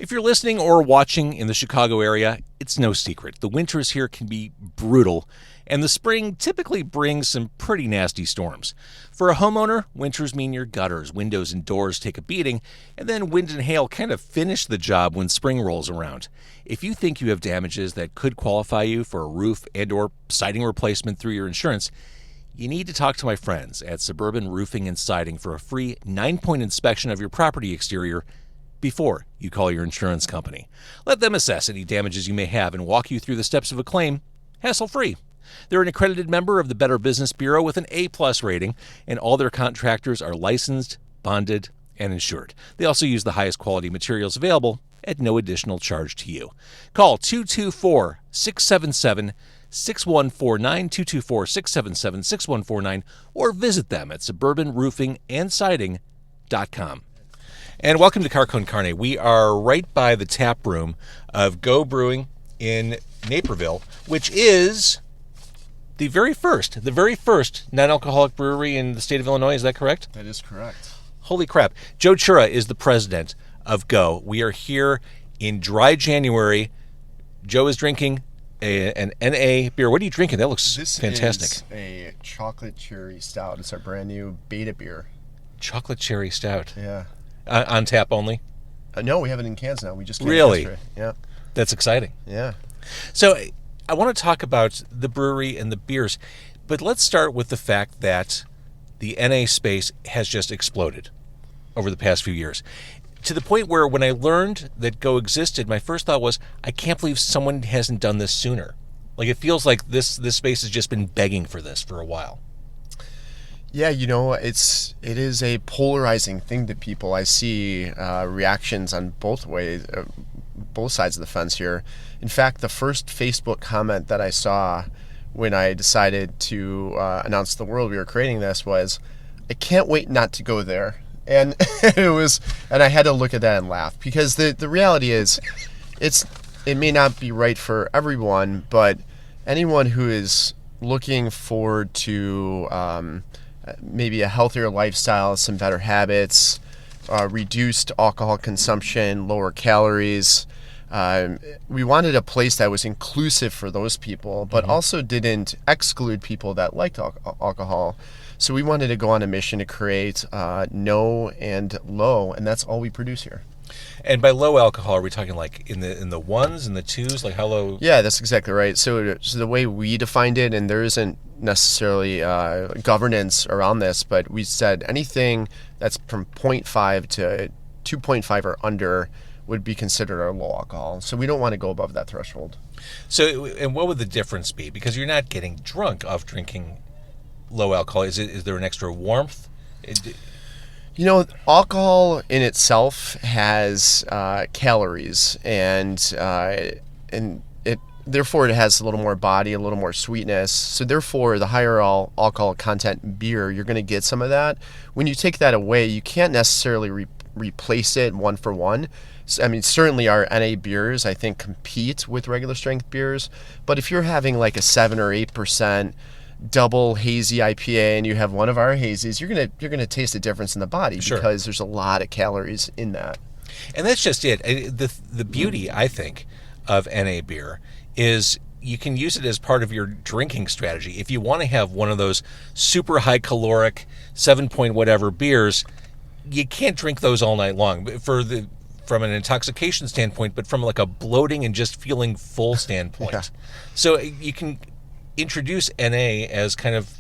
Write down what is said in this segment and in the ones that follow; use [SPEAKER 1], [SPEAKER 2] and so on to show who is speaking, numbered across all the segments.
[SPEAKER 1] If you're listening or watching in the Chicago area, it's no secret. The winters here can be brutal, and the spring typically brings some pretty nasty storms. For a homeowner, winters mean your gutters, windows, and doors take a beating, and then wind and hail kind of finish the job when spring rolls around. If you think you have damages that could qualify you for a roof and/or siding replacement through your insurance, you need to talk to my friends at Suburban Roofing and Siding for a free 9-point inspection of your property exterior before you call your insurance company. Let them assess any damages you may have and walk you through the steps of a claim, hassle-free. They're an accredited member of the Better Business Bureau with an A+ rating, and all their contractors are licensed, bonded, and insured. They also use the highest quality materials available at no additional charge to you. Call 224-677-6149, 224-677-6149, or visit them at suburbanroofingandsiding.com. And welcome to Car Con Carne. We are right by the tap room of Go Brewing in Naperville, which is the very first non-alcoholic brewery in the state of Illinois. Is that correct?
[SPEAKER 2] That is correct.
[SPEAKER 1] Holy crap. Joe Chura is the president of Go. We are here in dry January. Joe is drinking an NA beer. What are you drinking? That looks fantastic.
[SPEAKER 2] This is a chocolate cherry stout. It's our brand new beta beer.
[SPEAKER 1] Chocolate cherry stout.
[SPEAKER 2] Yeah.
[SPEAKER 1] On tap only?
[SPEAKER 2] No, we have it in cans now. We just came
[SPEAKER 1] Really?
[SPEAKER 2] yesterday. Yeah.
[SPEAKER 1] That's exciting.
[SPEAKER 2] Yeah.
[SPEAKER 1] So I want to talk about the brewery and the beers, but let's start with the fact that the NA space has just exploded over the past few years. To the point where when I learned that Go existed, my first thought was, I can't believe someone hasn't done this sooner. Like, it feels like this space has just been begging for this for a while.
[SPEAKER 2] Yeah, it is a polarizing thing to people. I see reactions on both ways, both sides of the fence here. In fact, the first Facebook comment that I saw when I decided to announce to the world we were creating this was, "I can't wait not to go there." And and I had to look at that and laugh, because the reality is, it may not be right for everyone, but anyone who is looking forward to maybe a healthier lifestyle, some better habits, reduced alcohol consumption, lower calories. We wanted a place that was inclusive for those people, but also didn't exclude people that liked alcohol. So we wanted to go on a mission to create no and low, and that's all we produce here.
[SPEAKER 1] And by low alcohol, are we talking like in the ones and the twos? Like how low?
[SPEAKER 2] Yeah, that's exactly right. So the way we defined it, and there isn't necessarily governance around this, but we said anything that's from 0.5 to 2.5 or under would be considered our low alcohol. So we don't want to go above that threshold.
[SPEAKER 1] So, and what would the difference be? Because you're not getting drunk off drinking low alcohol. Is there an extra warmth?
[SPEAKER 2] Alcohol in itself has calories, and therefore it has a little more body, a little more sweetness. So therefore, the higher alcohol content beer, you're going to get some of that. When you take that away, you can't necessarily replace it one for one. I mean, certainly our NA beers, I think, compete with regular strength beers. But if you're having like a 7 or 8% double hazy IPA and you have one of our hazies, you're gonna taste a difference in the body. Sure. Because there's a lot of calories in that.
[SPEAKER 1] And that's just it. The beauty, I think, of NA beer is you can use it as part of your drinking strategy. If you want to have one of those super high caloric 7-point whatever beers, you can't drink those all night long from an intoxication standpoint, but from like a bloating and just feeling full standpoint. Yeah. So you can introduce NA as kind of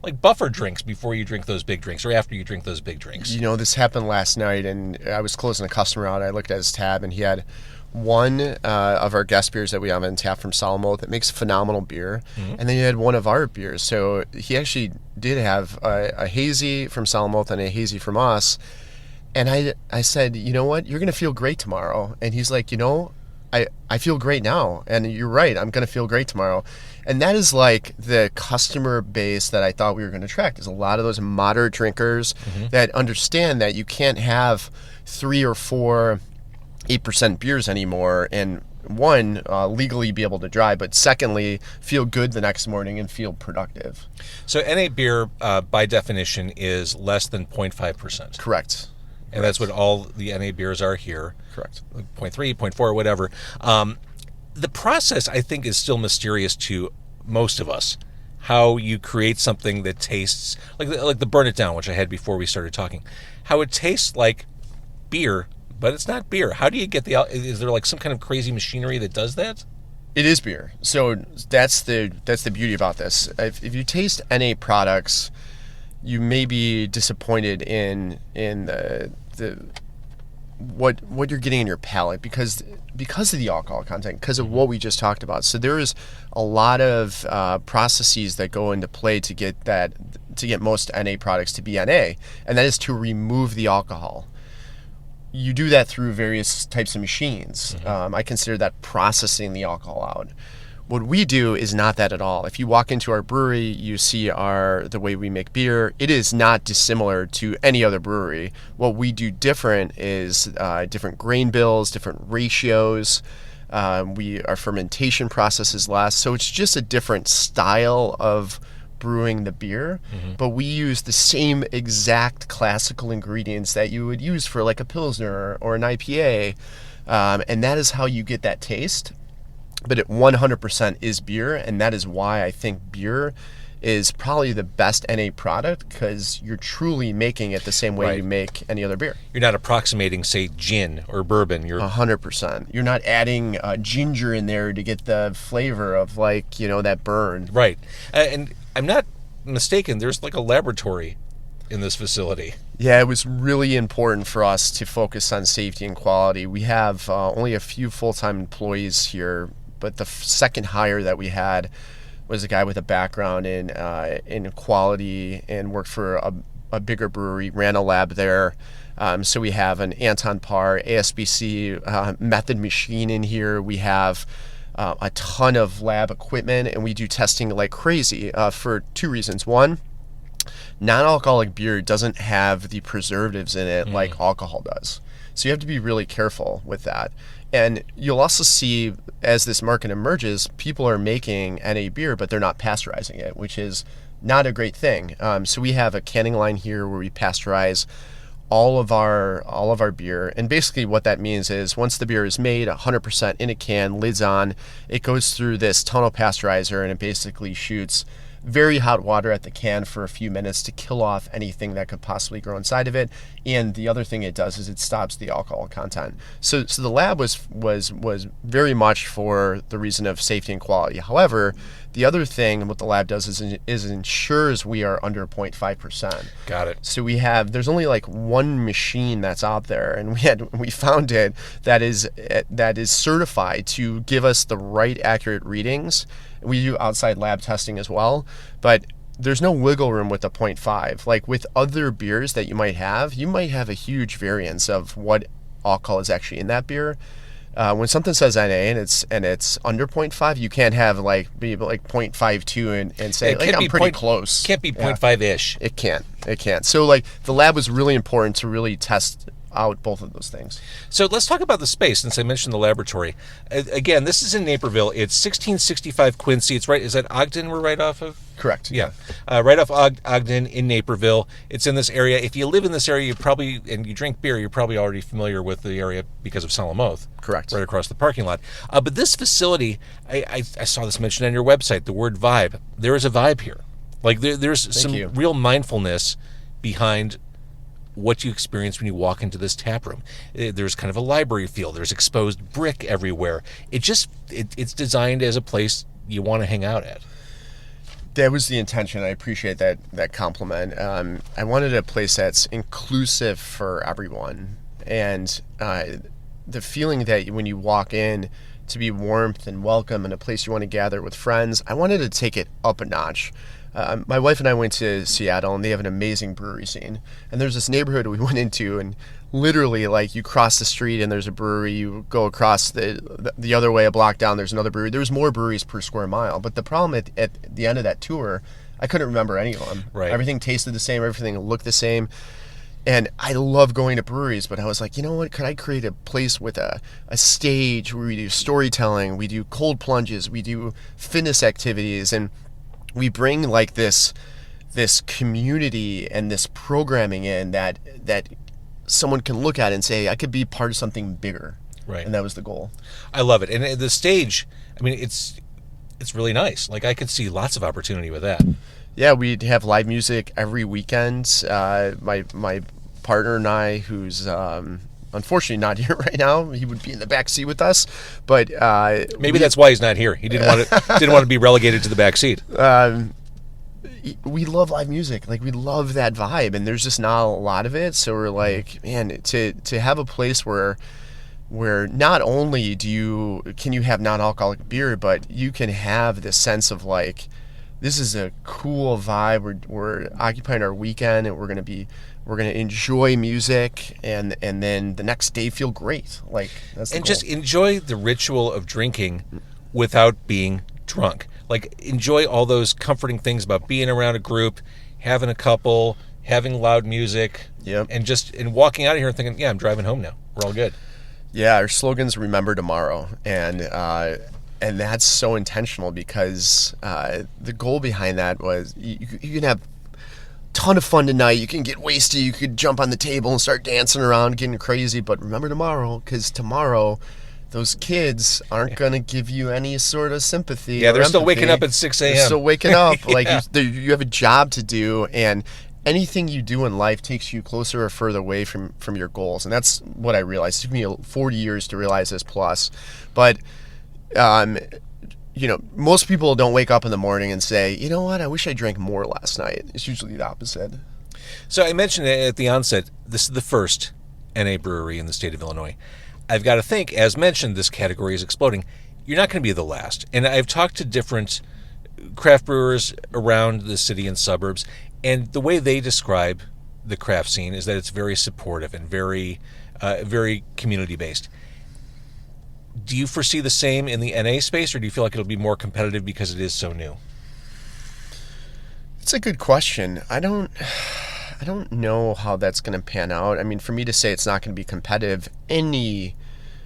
[SPEAKER 1] like buffer drinks before you drink those big drinks or after you drink those big drinks.
[SPEAKER 2] This happened last night, and I was closing a customer out. I looked at his tab, and he had one of our guest beers that we have on tap from Solomon that makes phenomenal beer. Mm-hmm. And then he had one of our beers. So he actually did have a hazy from Solomon and a hazy from us. And I said, you know what? You're going to feel great tomorrow. And he's like, I feel great now. And you're right. I'm going to feel great tomorrow. And that is like the customer base that I thought we were going to attract. There's a lot of those moderate drinkers that understand that you can't have 3 or 4 8% beers anymore, and one, legally be able to drive, but secondly, feel good the next morning and feel productive.
[SPEAKER 1] So NA beer, by definition, is less than 0.5%.
[SPEAKER 2] Correct.
[SPEAKER 1] and that's what all the NA beers are here.
[SPEAKER 2] Correct.
[SPEAKER 1] 0.3, 0.4, whatever. The process, I think, is still mysterious to most of us. How you create something that tastes like the Burn It Down, which I had before we started talking. How it tastes like beer, but it's not beer. How do you get is there like some kind of crazy machinery that does that?
[SPEAKER 2] It is beer. So that's the beauty about this. If you taste NA products, you may be disappointed in the what you're getting in your palate because of the alcohol content, because of what we just talked about. So there is a lot of processes that go into play to get most NA products to be NA, and that is to remove the alcohol. You do that through various types of machines. I consider that processing the alcohol out. What we do is not that at all. If you walk into our brewery, you see the way we make beer. It is not dissimilar to any other brewery. What we do different is different grain bills, different ratios. Our fermentation process is less. So it's just a different style of brewing the beer, but we use the same exact classical ingredients that you would use for like a Pilsner or an IPA. And that is how you get that taste. But it 100% is beer, and that is why I think beer is probably the best NA product, because you're truly making it the same way you make any other beer.
[SPEAKER 1] You're not approximating, say, gin or bourbon. You're
[SPEAKER 2] 100%. You're not adding ginger in there to get the flavor of that burn.
[SPEAKER 1] Right. And I'm not mistaken, there's like a laboratory in this facility.
[SPEAKER 2] Yeah, it was really important for us to focus on safety and quality. We have only a few full-time employees here, but the second hire that we had was a guy with a background in quality and worked for a bigger brewery, ran a lab there. So we have an Anton Par ASBC method machine in here. We have a ton of lab equipment, and we do testing like crazy for two reasons. One, non-alcoholic beer doesn't have the preservatives in it like alcohol does. So you have to be really careful with that. And you'll also see, as this market emerges, people are making NA beer, but they're not pasteurizing it, which is not a great thing. So we have a canning line here where we pasteurize all of our beer. And basically what that means is once the beer is made 100% in a can, lids on, it goes through this tunnel pasteurizer, and it basically shoots very hot water at the can for a few minutes to kill off anything that could possibly grow inside of it. And the other thing it does is it stops the alcohol content. So the lab was very much for the reason of safety and quality. However, the other thing what the lab does is ensures we are under 0.5%.
[SPEAKER 1] Got it.
[SPEAKER 2] So there's only like one machine that's out there, and we found it that is certified to give us the right accurate readings. We do outside lab testing as well, but there's no wiggle room with the 0.5. Like with other beers that you might have a huge variance of what alcohol is actually in that beer. When something says NA and it's under 0.5, you can't have be like 0.52 and say I'm pretty close.
[SPEAKER 1] Can't be 0.5-ish.
[SPEAKER 2] It can't. So the lab was really important to really test out both of those things.
[SPEAKER 1] So let's talk about the space, since I mentioned the laboratory. Again, this is in Naperville. It's 1665 Quincy. It's right. Is that Ogden we're right off of?
[SPEAKER 2] Correct.
[SPEAKER 1] Yeah. Right off Ogden in Naperville. It's in this area. If you live in this area, and you drink beer, you're probably already familiar with the area because of Solemn Oath.
[SPEAKER 2] Correct. Right
[SPEAKER 1] across the parking lot. But this facility, I saw this mentioned on your website, the word vibe. There is a vibe here. There's some real mindfulness behind what you experience when you walk into this tap room. There's kind of a library feel. There's exposed brick everywhere. It's designed as a place you want to hang out at.
[SPEAKER 2] That was the intention. I appreciate that compliment. I wanted a place that's inclusive for everyone, and the feeling that when you walk in to be warmth and welcome and a place you want to gather with friends, I wanted to take it up a notch. My wife and I went to Seattle, and they have an amazing brewery scene. And there's this neighborhood we went into, and literally, you cross the street and there's a brewery. You go across the other way, a block down, there's another brewery. There's more breweries per square mile. But the problem at the end of that tour, I couldn't remember any of them.
[SPEAKER 1] Right.
[SPEAKER 2] Everything tasted the same. Everything looked the same. And I love going to breweries, but I was like, you know what? Could I create a place with a stage where we do storytelling, we do cold plunges, we do fitness activities, and we bring this community and this programming in that someone can look at it and say, I could be part of something bigger.
[SPEAKER 1] Right.
[SPEAKER 2] And that was the goal.
[SPEAKER 1] I love it. And the stage, I mean, it's really nice. Like, I could see lots of opportunity with that.
[SPEAKER 2] Yeah, we'd have live music every weekend. My partner and I, who's unfortunately not here right now, he would be in the back seat with us. But
[SPEAKER 1] maybe that's why he's not here. He didn't want to be relegated to the back seat.
[SPEAKER 2] We love live music. Like, we love that vibe, and there's just not a lot of it. So we're like, man, to have a place where not only can you have non-alcoholic beer, but you can have this sense of like, this is a cool vibe. We're occupying our weekend, and we're gonna enjoy music, and then the next day feel great. Like, that's the goal.
[SPEAKER 1] Just enjoy the ritual of drinking without being drunk. Like, enjoy all those comforting things about being around a group, having a couple, having loud music,
[SPEAKER 2] Yep.
[SPEAKER 1] and walking out of here and thinking, yeah, I'm driving home now. We're all good.
[SPEAKER 2] Yeah, our slogan's "Remember Tomorrow," and that's so intentional because the goal behind that was you can have a ton of fun tonight. You can get wasted. You could jump on the table and start dancing around, getting crazy. But remember tomorrow, because tomorrow, those kids aren't going to give you any sort of sympathy.
[SPEAKER 1] Yeah, they're still
[SPEAKER 2] empathy.
[SPEAKER 1] waking up at 6 a.m.
[SPEAKER 2] They're still waking up.
[SPEAKER 1] Yeah.
[SPEAKER 2] Like, you have a job to do, and anything you do in life takes you closer or further away from your goals. And that's what I realized. It took me 40 years to realize this plus. But, most people don't wake up in the morning and say, you know what, I wish I drank more last night. It's usually the opposite.
[SPEAKER 1] So I mentioned at the onset, this is the first NA brewery in the state of Illinois. I've got to think, as mentioned, this category is exploding. You're not going to be the last. And I've talked to different craft brewers around the city and suburbs, and the way they describe the craft scene is that it's very supportive and very community-based. Do you foresee the same in the NA space, or do you feel like it'll be more competitive because it is so new?
[SPEAKER 2] It's a good question. I don't know how that's going to pan out. I mean, for me to say it's not going to be competitive, any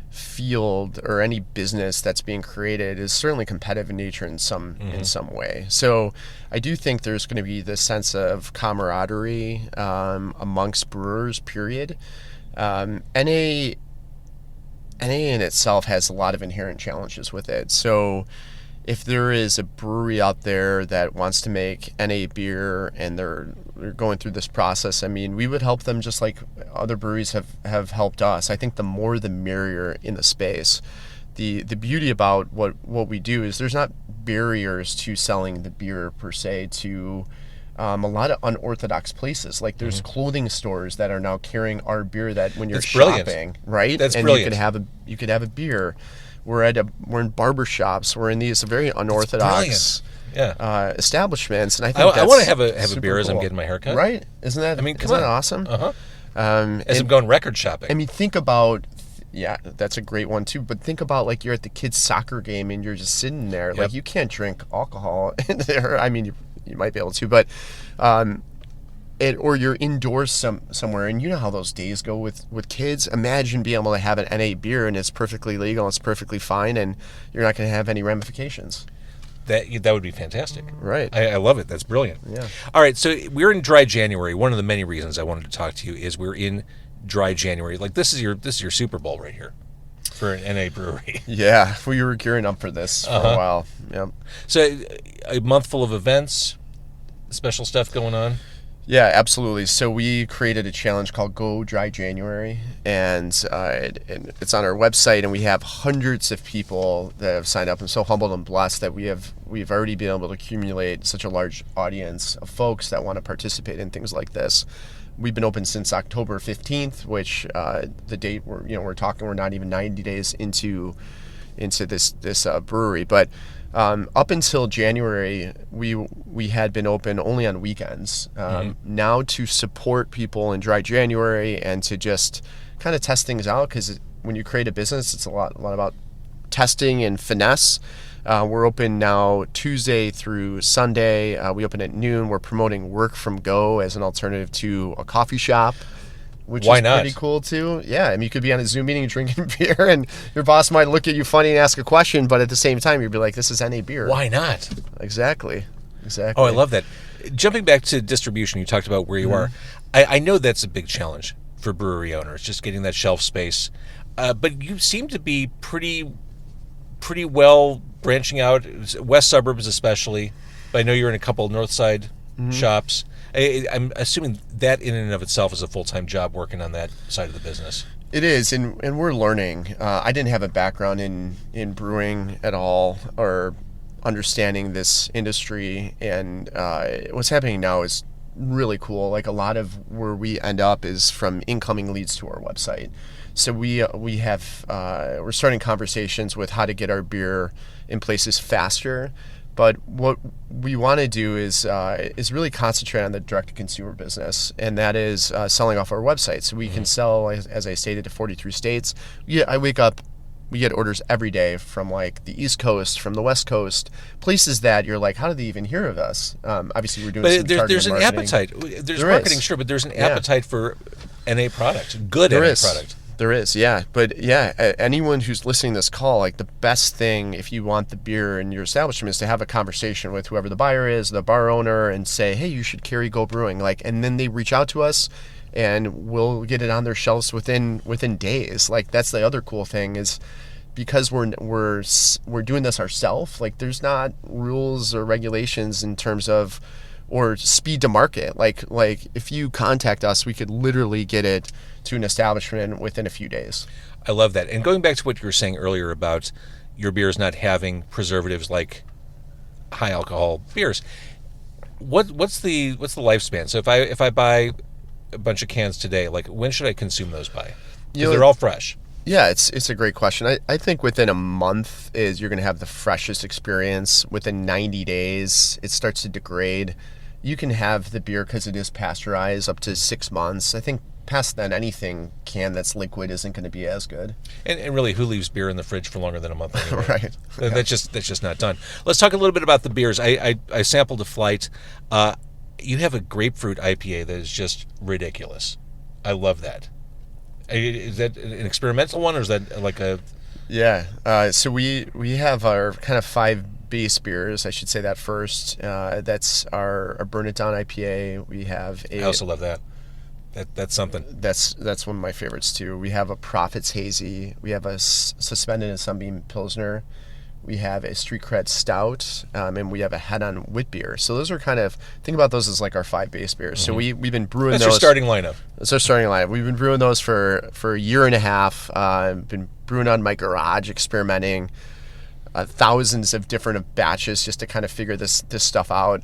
[SPEAKER 2] field or any business that's being created is certainly competitive in nature in some way. So I do think there's going to be this sense of camaraderie amongst brewers, period. NA in itself has a lot of inherent challenges with it. So if there is a brewery out there that wants to make NA beer and they're going through this process, I mean, we would help them just like other breweries have helped us. I think the more the merrier in the space. The beauty about what we do is there's not barriers to selling the beer per se to a lot of unorthodox places. Like, there's clothing stores that are now carrying our beer that when you're shopping, right?
[SPEAKER 1] That's
[SPEAKER 2] and
[SPEAKER 1] brilliant.
[SPEAKER 2] You could have a beer. We're in barber shops. We're in these very unorthodox establishments, and I think
[SPEAKER 1] I want to have a beer as I'm getting my haircut.
[SPEAKER 2] Right? Isn't that?
[SPEAKER 1] I mean,
[SPEAKER 2] isn't that awesome?
[SPEAKER 1] As I'm going record shopping.
[SPEAKER 2] I mean, think about. Yeah, that's a great one too. But think about, like, you're at the kids' soccer game and you're just sitting there. Yep. Like, you can't drink alcohol in there. I mean, you might be able to, but or you're indoors somewhere, and you know how those days go with kids. Imagine being able to have an NA beer and it's perfectly legal, it's perfectly fine, and you're not going to have any ramifications.
[SPEAKER 1] That would be fantastic.
[SPEAKER 2] Right.
[SPEAKER 1] I love it. That's brilliant.
[SPEAKER 2] Yeah.
[SPEAKER 1] All right, so we're in dry January. One of the many reasons I wanted to talk to you is we're in dry January. Like, this is your Super Bowl right here for an NA brewery.
[SPEAKER 2] Yeah, we were gearing up for this for a while. Yep.
[SPEAKER 1] So a month full of events, special stuff going on.
[SPEAKER 2] Yeah, absolutely. So we created a challenge called Go Dry January, and it's on our website, and we have hundreds of people that have signed up. I'm so humbled and blessed that we've already been able to accumulate such a large audience of folks that want to participate in things like this. We've been open since October 15th, which the date we're not even 90 days into this brewery, but up until January, we had been open only on weekends. Now, to support people in dry January and to just kind of test things out, because when you create a business, it's a lot about testing and finesse. We're open now Tuesday through Sunday. We open at noon. We're promoting work from Go as an alternative to a coffee shop, which is pretty cool too. Yeah, I mean, you could be on a Zoom meeting drinking beer, and your boss might look at you funny and ask a question, but at the same time, you'd be like, "This is NA beer."
[SPEAKER 1] Why not?
[SPEAKER 2] Exactly.
[SPEAKER 1] Oh, I love that. Jumping back to distribution, you talked about where you are. I know that's a big challenge for brewery owners, just getting that shelf space. But you seem to be pretty well branching out, west suburbs especially. But I know you're in a couple of north side shops. I'm assuming that in and of itself is a full-time job working on that side of the business.
[SPEAKER 2] It is, and we're learning. I didn't have a background in brewing at all or understanding this industry, and what's happening now is really cool. Like a lot of where we end up is from incoming leads to our website. So we have we're starting conversations with how to get our beer in places faster. But what we want to do is really concentrate on the direct-to-consumer business, and that is selling off our website. So we can sell, as I stated, to 43 states. I wake up, we get orders every day from like the East Coast, from the West Coast, places that you're like, how did they even hear of us? Obviously, we're doing some targeted
[SPEAKER 1] there's an
[SPEAKER 2] marketing.
[SPEAKER 1] appetite. There's marketing, sure, but there's an appetite for NA product, good NA product.
[SPEAKER 2] There is, yeah. But yeah, anyone who's listening to this call, like the best thing if you want the beer in your establishment is to have a conversation with whoever the buyer is, the bar owner, and say, hey, you should carry Go Brewing. Like, and then they reach out to us and we'll get it on their shelves within days. Like that's the other cool thing is because we're doing this ourselves, like there's not rules or regulations in terms of or speed to market. Like if you contact us, we could literally get it to an establishment within a few days.
[SPEAKER 1] I love that. And going back to what you were saying earlier about your beers not having preservatives like high alcohol beers, what's the lifespan? So if I buy a bunch of cans today, like when should I consume those by? Because they're all fresh.
[SPEAKER 2] Yeah, it's a great question. I think within a month is you're going to have the freshest experience. Within 90 days, it starts to degrade. You can have the beer because it is pasteurized up to 6 months. I think past then, anything canned that's liquid isn't going to be as good.
[SPEAKER 1] And really, who leaves beer in the fridge for longer than a month anyway?
[SPEAKER 2] Right.
[SPEAKER 1] That's just not done. Let's talk a little bit about the beers. I sampled a flight. You have a grapefruit IPA that is just ridiculous. I love that. Is that an experimental one, or is that like a...
[SPEAKER 2] Yeah. So we have our kind of 5 base beers. I should say that first. That's our Burn It Down IPA. We have
[SPEAKER 1] I also love that. That's something.
[SPEAKER 2] That's one of my favorites too. We have a Prophet's Hazy. We have a Suspended and Sunbeam Pilsner. We have a Street Cred Stout, and we have a Head On Wit Beer. So those are kind of, think about those as like our 5 base beers. So we've been brewing those.
[SPEAKER 1] That's your starting lineup.
[SPEAKER 2] That's our starting lineup. We've been brewing those for a year and a half. Been brewing on my garage, experimenting, thousands of different batches just to kind of figure this stuff out.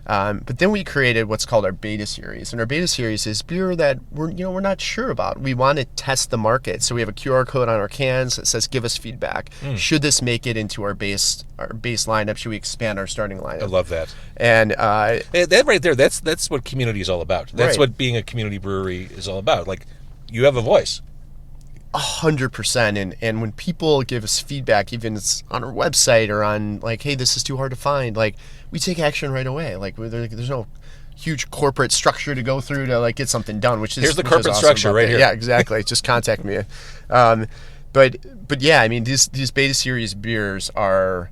[SPEAKER 2] But then we created what's called our beta series, and our beta series is beer that we're not sure about. We want to test the market, so we have a QR code on our cans that says "Give us feedback." Should this make it into our base lineup? Should we expand our starting lineup?
[SPEAKER 1] I love that.
[SPEAKER 2] And
[SPEAKER 1] that right there, that's what community is all about. That's what being a community brewery is all about. Like, you have a voice.
[SPEAKER 2] 100%. And when people give us feedback, even it's on our website or on like, hey, this is too hard to find, like we take action right away. Like there's no huge corporate structure to go through to like get something done.
[SPEAKER 1] Here's the corporate structure right here.
[SPEAKER 2] Yeah, exactly. Just contact me. But yeah, I mean these beta series beers are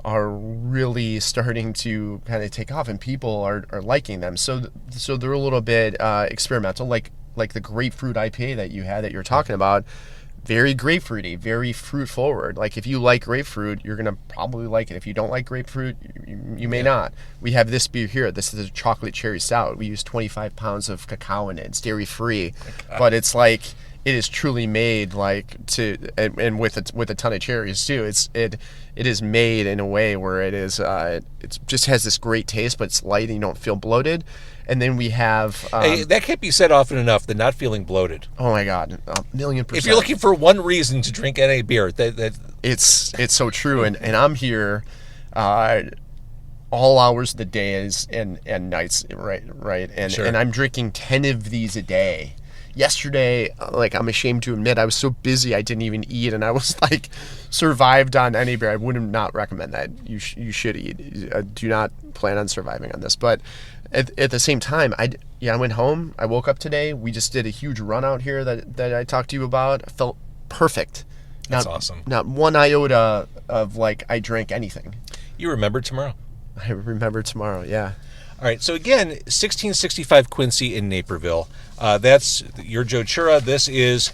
[SPEAKER 2] really starting to kind of take off, and people are liking them. So they're a little bit experimental, like the grapefruit IPA that you're talking about. Very grapefruity, very fruit forward. Like if you like grapefruit, you're gonna probably like it. If you don't like grapefruit, you may not. We have this beer here. This is a chocolate cherry stout. We use 25 pounds of cacao in it. It's dairy free, but it's like it is truly made like and with a ton of cherries too. It is made in a way where it just has this great taste, but it's light and you don't feel bloated. And then we have...
[SPEAKER 1] that can't be said often enough, the not feeling bloated.
[SPEAKER 2] Oh, my God. 1,000,000%.
[SPEAKER 1] If you're looking for one reason to drink NA beer, that
[SPEAKER 2] it's so true. And I'm here all hours of the days and nights, right? And,
[SPEAKER 1] sure.
[SPEAKER 2] And I'm drinking 10 of these a day. Yesterday, like I'm ashamed to admit, I was so busy I didn't even eat, and I was like survived on any beer. I would not recommend that. You should eat. Do not plan on surviving on this. But at the same time, I went home. I woke up today. We just did a huge run out here that I talked to you about. I felt perfect.
[SPEAKER 1] That's awesome.
[SPEAKER 2] Not one iota of like I drank anything.
[SPEAKER 1] You remember tomorrow.
[SPEAKER 2] I remember tomorrow. Yeah.
[SPEAKER 1] All right, so again, 1665 Quincy in Naperville. That's your Joe Chura. This is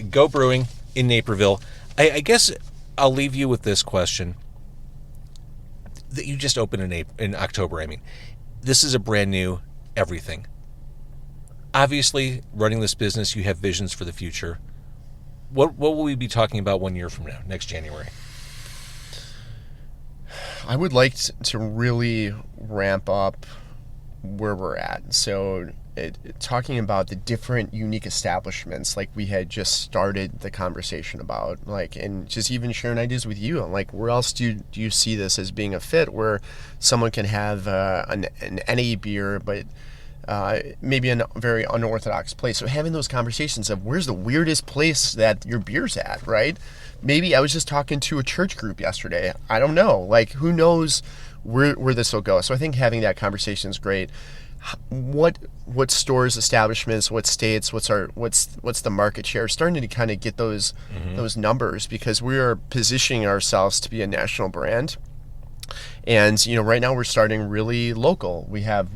[SPEAKER 1] Go Brewing in Naperville. I guess I'll leave you with this question that you just opened in October. I mean, this is a brand new everything. Obviously, running this business, you have visions for the future. What will we be talking about 1 year from now, next January?
[SPEAKER 2] I would like to really ramp up where we're at. So talking about the different unique establishments, like we had just started the conversation about, like, and just even sharing ideas with you, like, where else do you see this as being a fit where someone can have an NA beer, but maybe in a very unorthodox place. So having those conversations of where's the weirdest place that your beer's at, right? Maybe I was just talking to a church group yesterday. I don't know. Like, who knows where this will go? So I think having that conversation is great. What stores, establishments, what states, what's the market share? Starting to kind of get those numbers, because we are positioning ourselves to be a national brand. And right now we're starting really local. We have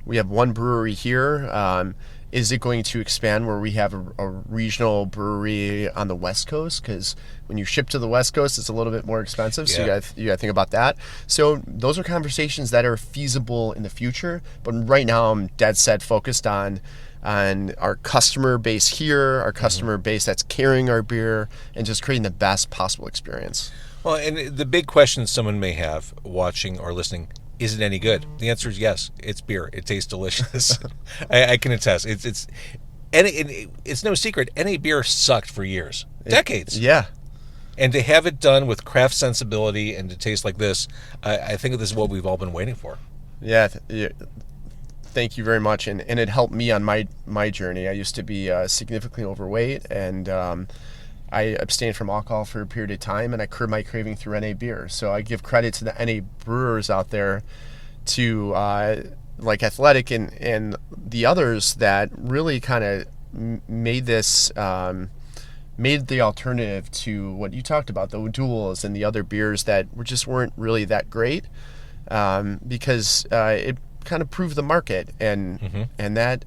[SPEAKER 2] one brewery here. Is it going to expand where we have a regional brewery on the West Coast? Because when you ship to the West Coast, it's a little bit more expensive. So you got to think about that. So those are conversations that are feasible in the future. But right now, I'm dead set focused on our customer base here, our customer base that's carrying our beer, and just creating the best possible experience.
[SPEAKER 1] Well, and the big question someone may have watching or listening: is it any good? The answer is yes. It's beer. It tastes delicious. I can attest. It's no secret. NA beer sucked for years, decades.
[SPEAKER 2] Yeah.
[SPEAKER 1] And to have it done with craft sensibility and to taste like this, I think this is what we've all been waiting for.
[SPEAKER 2] Yeah. Thank you very much. And it helped me on my journey. I used to be significantly overweight, and I abstained from alcohol for a period of time, and I curbed my craving through NA beer. So I give credit to the NA brewers out there, to like Athletic and the others that really kind of made this, made the alternative to what you talked about, the duels and the other beers that weren't really that great, because it kind of proved the market, and that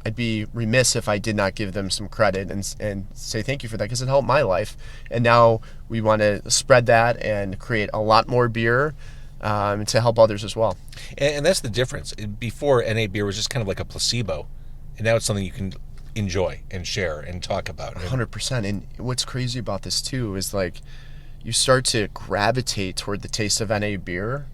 [SPEAKER 2] I'd be remiss if I did not give them some credit and say thank you for that, because it helped my life. And now we want to spread that and create a lot more beer to help others as well.
[SPEAKER 1] And that's the difference. Before, NA beer was just kind of like a placebo, and now it's something you can enjoy and share and talk about.
[SPEAKER 2] 100%. And what's crazy about this too is, like, you start to gravitate toward the taste of NA beer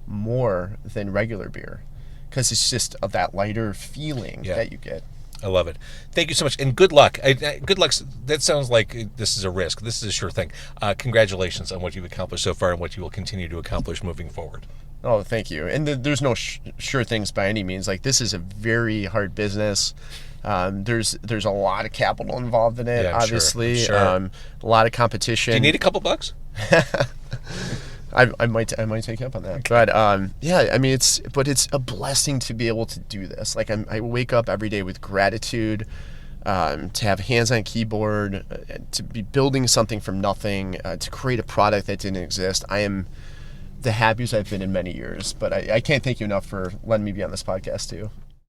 [SPEAKER 2] more than regular beer, because it's just of that lighter feeling that you get.
[SPEAKER 1] I love it. Thank you so much, and good luck. Good luck. That sounds like this is a risk. This is a sure thing. Congratulations on what you've accomplished so far and what you will continue to accomplish moving forward.
[SPEAKER 2] Oh, thank you. And there's no sure things by any means. Like, this is a very hard business. There's a lot of capital involved in it, obviously.
[SPEAKER 1] Sure.
[SPEAKER 2] A lot of competition.
[SPEAKER 1] Do you need a couple bucks?
[SPEAKER 2] I might take you up on that. But I mean, it's a blessing to be able to do this. Like, I wake up every day with gratitude, to have hands on keyboard, to be building something from nothing, to create a product that didn't exist. I am the happiest I've been in many years. But I can't thank you enough for letting me be on this podcast too.